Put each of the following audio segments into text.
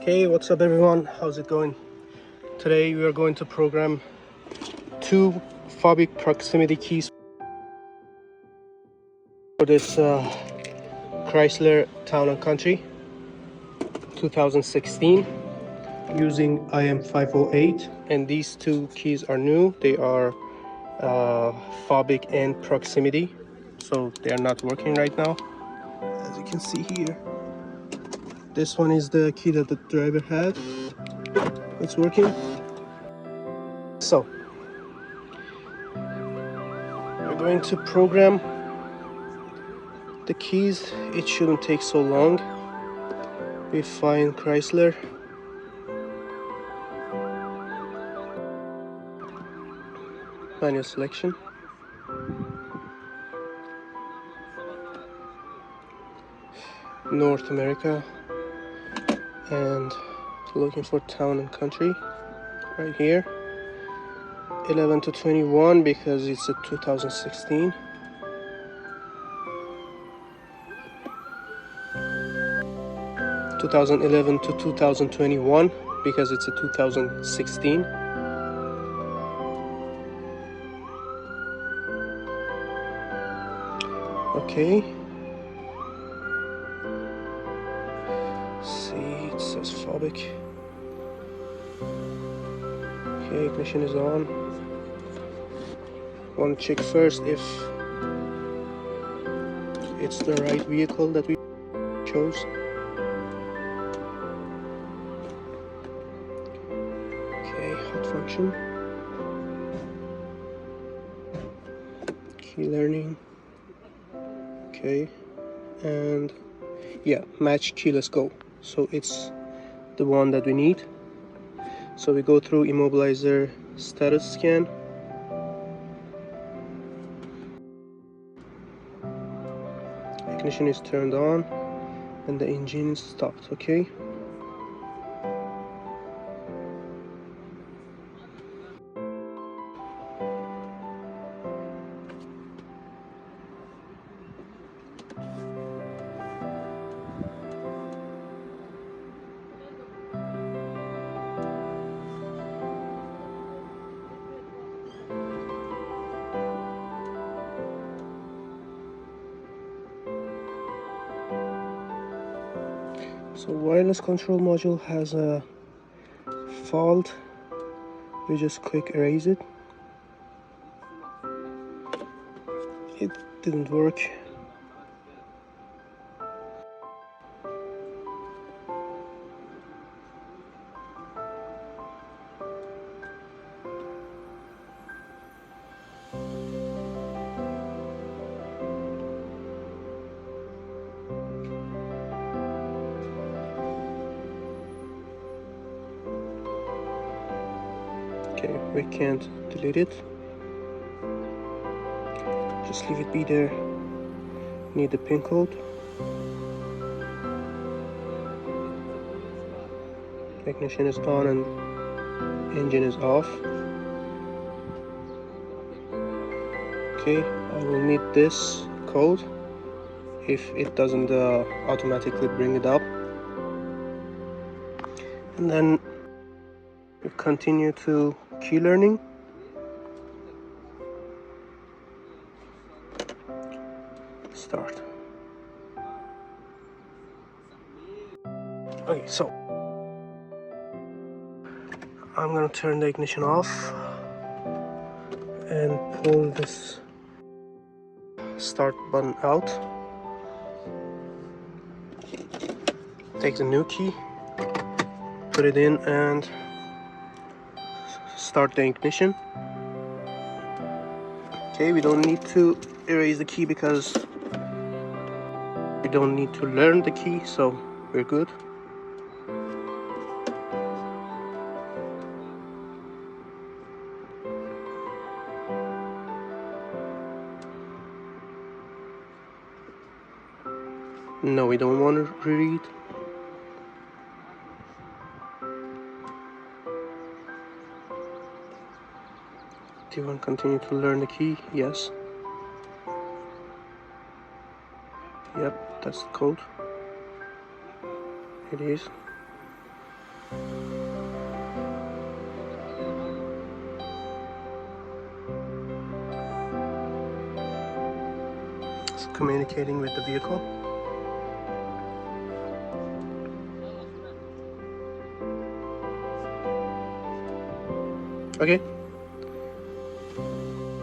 Hey, what's up everyone? How's it going? Today we are going to program two Fobik proximity keys for this Chrysler Town and Country 2016 using IM508, and these two keys are new. They are Fobik and proximity, so they are not working right now. As you can see here, this one is the key that the driver had. It's working. So we're going to program the keys. It shouldn't take so long. We find Chrysler. Manual selection. North America. And looking for Town and Country right here. 11 to 21 because it's a 2016. (2011 to 2021) because it's a 2016. Okay. See, it says Fobik. Okay, ignition is on. Want to check first if it's the right vehicle that we chose. Okay, hot function. Key learning. Okay, and yeah, match keyless go. So it's the one that we need. So we go through immobilizer status scan. Ignition is turned on and the engine is stopped. Okay. So wireless control module has a fault. We just quick erase it. It didn't work. Okay, we can't delete it. Just leave it be there. Need the pin code. Ignition is on and engine is off. Okay, I will need this code if it doesn't automatically bring it up. And then we continue to key learning. Start. Okay, so I'm gonna turn the ignition off and pull this start button out. Take the new key, put it in and start the ignition. Okay, we don't need to erase the key because we don't need to learn the key, so we're good. No, we don't want to reread. Do you want to continue to learn the key? Yes. Yep, that's the code. It is. communicating with the vehicle. Okay,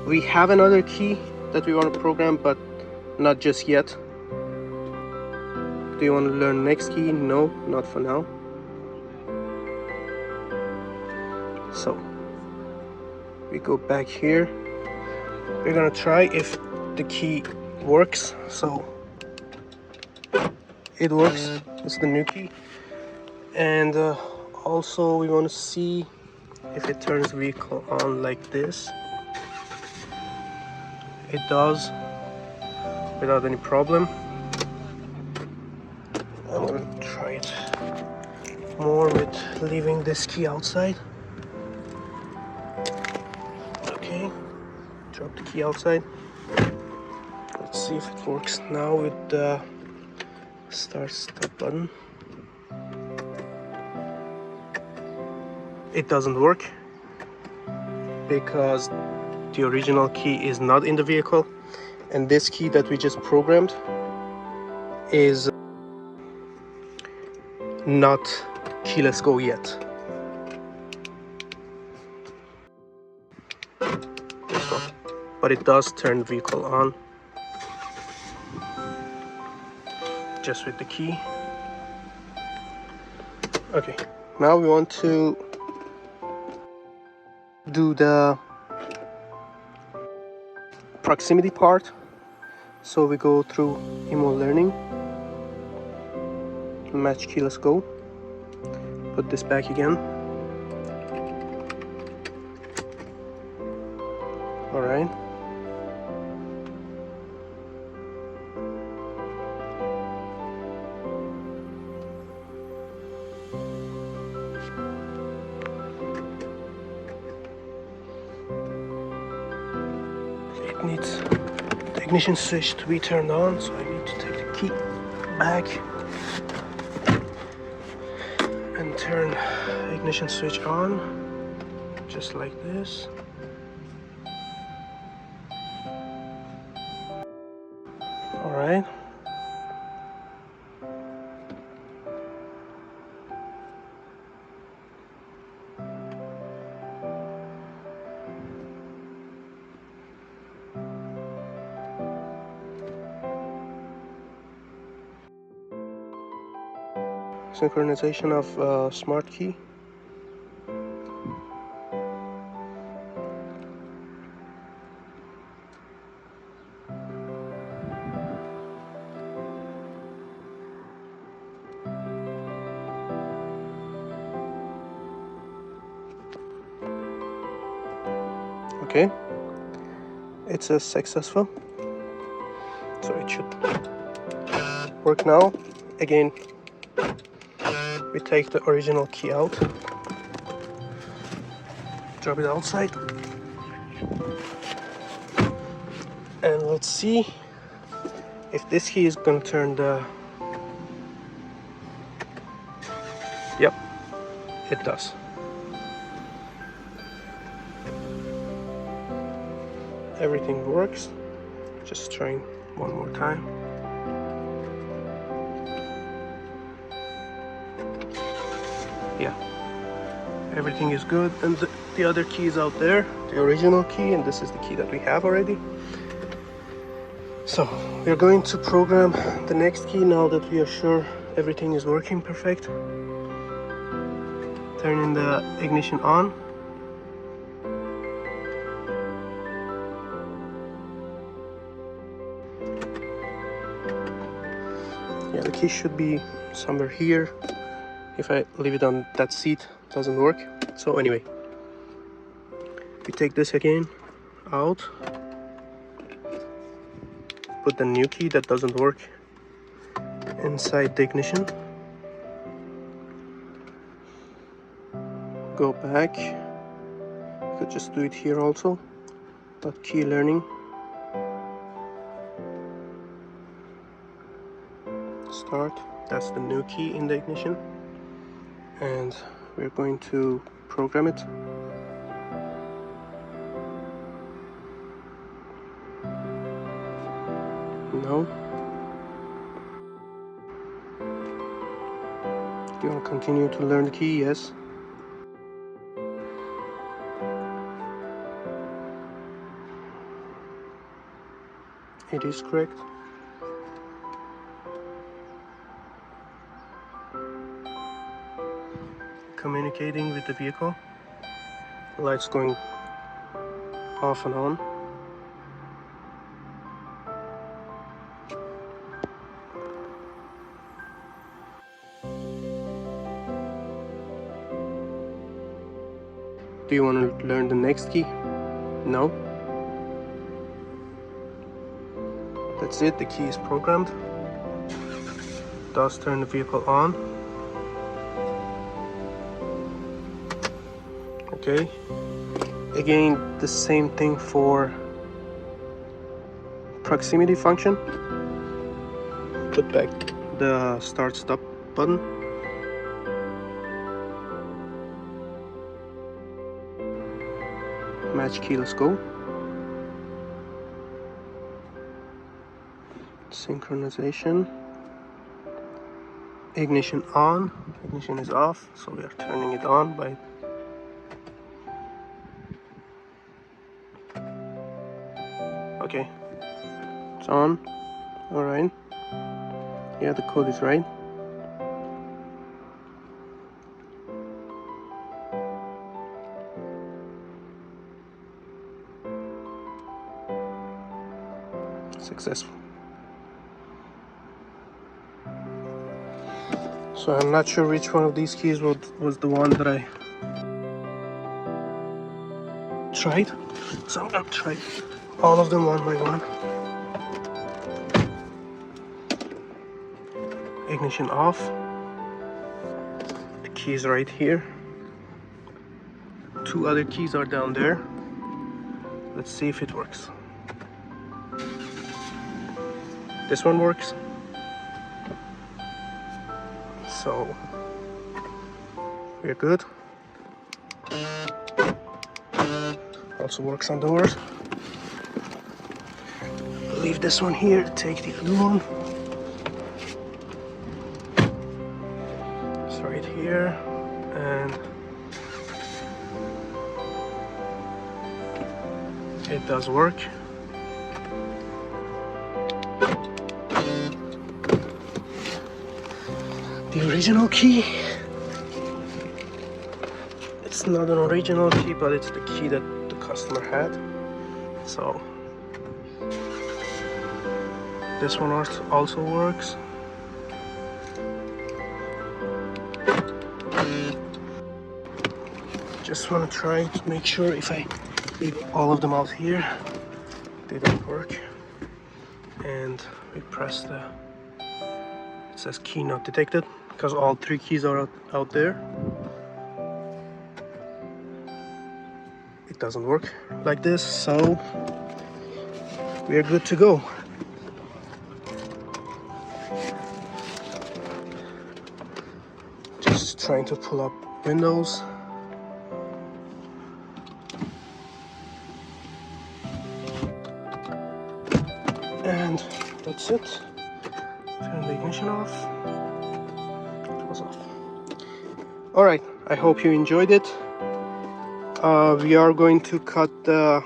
we have another key that we want to program, but not just yet. Do you want to learn next key? No, not for now. So we go back here. We're gonna try if the key works. So it works. It's the new key. And also we want to see if it turns vehicle on like this. It does without any problem. I'm gonna try it more with leaving this key outside. Okay, drop the key outside. Let's see if it works now with the start button. It doesn't work because the original key is not in the vehicle, and this key that we just programmed is not keyless go yet. This one. But it does turn the vehicle on just with the key. Okay, now we want to do the proximity part. So we go through emo learning, match keyless go, put this back again. All right. It needs the ignition switch to be turned on, so I need to take the key back and turn the ignition switch on, just like this. All right. Synchronization of smart key. Okay, it's a successful, so it should work now. Again, we take the original key out, drop it outside, and let's see if this key is gonna turn the... Yep, it does. Everything works. Just trying one more time. Yeah, everything is good, and the other key is out there, the original key, and this is the key that we have already. So we are going to program the next key now that we are sure everything is working perfect. Turning the ignition on. Yeah, the key should be somewhere here. If I leave it on that seat, it doesn't work. So anyway, we take this again out, put the new key that doesn't work inside the ignition, go back. You could just do it here also, but key learning, start. That's the new key in the ignition, and we're going to program it. No. You want to continue to learn the key? Yes. It is correct. Communicating with the vehicle. Lights going off and on. Do you want to learn the next key? No. That's it, the key is programmed. Does turn the vehicle on. Okay. Again, the same thing for proximity function. Put back the start stop button. Match keyless go. Synchronization. Ignition on. Ignition is off, so we are turning it on by okay. It's on. Alright. Yeah, the code is right. Successful. So I'm not sure which one of these keys was the one that I tried. So I'm gonna try all of them one by one. Ignition off. The key is right here. Two other keys are down there. Let's see if it works. This one works. So we're good. Also works on doors. Leave this one here, take the other one. It's right here, and it does work. The original key. It's not an original key, but it's the key that the customer had. So this one also works. Just want to try to make sure if I leave all of them out here, they don't work. And we press the, it says key not detected, because all three keys are out there. It doesn't work like this, so we are good to go. Just trying to pull up windows. And that's it. Turn the ignition off. It was off. Alright, I hope you enjoyed it. We are going to cut the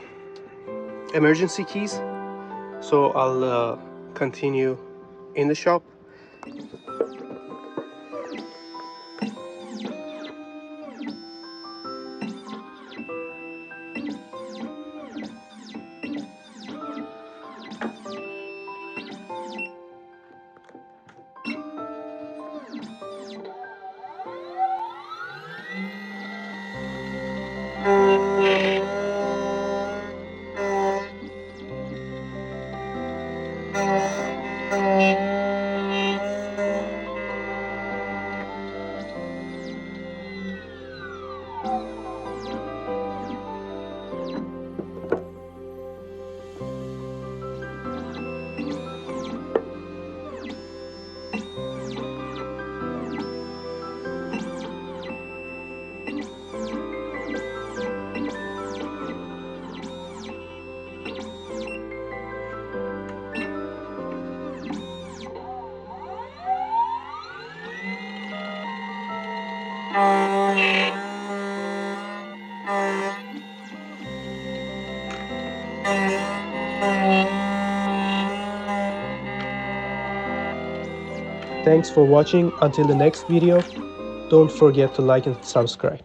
emergency keys, so I'll continue in the shop. Thanks for watching. Until the next video, don't forget to like and subscribe.